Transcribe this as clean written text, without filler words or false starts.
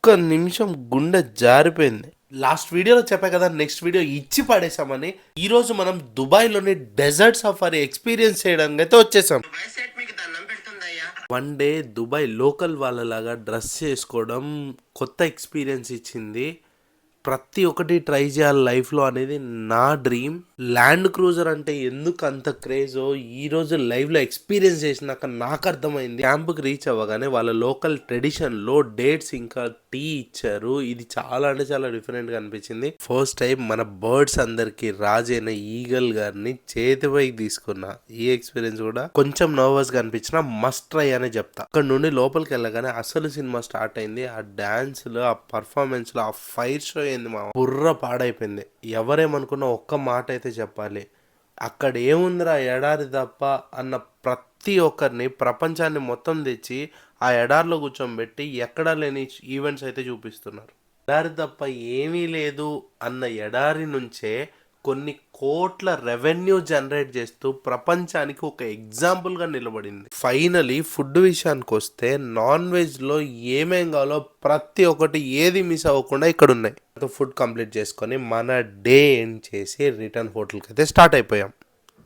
ఒక్క నిమిషం గుండె జారిపోయింది. లాస్ట్ వీడియోలో చెప్పా కదా, నెక్స్ట్ వీడియో ఇచ్చి పడేసామని. ఈ రోజు మనం దుబాయ్లోని డెజర్ట్ సఫారీ ఎక్స్పీరియన్స్ చేయడానికి అయితే వచ్చేసాం. వన్ డే దుబాయ్ లోకల్ వాళ్ళలాగా డ్రెస్ చేసుకోవడం కొత్త ఎక్స్పీరియన్స్ ఇచ్చింది. ప్రతి ఒక్కటి ట్రై చేయాలి లైఫ్లో అనేది నా డ్రీమ్. ల్యాండ్ క్రూజర్ అంటే ఎందుకు అంత క్రేజో ఈ రోజు లైవ్లో ఎక్స్పీరియన్స్ చేసినాక నాకు అర్థమైంది. క్యాంప్కి రీచ్ అవ్వగానే వాళ్ళ లోకల్ ట్రెడిషన్లో డేట్స్ ఇంకా టీ ఇచ్చారు. ఇది చాలా అంటే చాలా డిఫరెంట్గా అనిపించింది. ఫస్ట్ టైం మన బర్డ్స్ అందరికి రాజైన ఈగల్ గారిని చేతిపైకి తీసుకున్నా. ఈ ఎక్స్పీరియన్స్ కూడా కొంచెం నర్వస్ గా అనిపించిన మస్ట్ ట్రై అనే చెప్తా. అక్కడ నుండి లోపలికి వెళ్ళగానే అసలు సినిమా స్టార్ట్ అయింది. ఆ డాన్స్ లో, ఆ పర్ఫార్మెన్స్ లో, ఆ ఫైర్ షో ఏంది మా బుర్ర పాడైపోయింది. ఎవరేమనుకున్నా ఒక్క మాట అయితే చెప్పాలి, అక్కడ ఏముందిరా ఎడారి తప్ప అన్న ప్రతి ఒక్కరిని, ప్రపంచాన్ని మొత్తం తెచ్చి ఆ ఎడారిలో కూర్చోబెట్టి ఎక్కడా లేని ఈవెంట్స్ అయితే చూపిస్తున్నారు. ఎడారి తప్ప ఏమీ లేదు అన్న ఎడారి నుంచే కొన్ని కోట్ల రెవెన్యూ జనరేట్ చేస్తూ ప్రపంచానికి ఒక ఎగ్జాంపుల్ గా నిలబడింది. ఫైనలీ ఫుడ్ విషయానికి వస్తే నాన్ వెజ్ లో ఏమేం కావాలో ప్రతి ఒక్కటి ఏది మిస్ అవ్వకుండా ఇక్కడ ఉన్నాయి. ఫుడ్ కంప్లీట్ చేసుకొని మన డే ఎండ్ చేసి రిటర్న్ హోటల్కి అయితే స్టార్ట్ అయిపోయాం.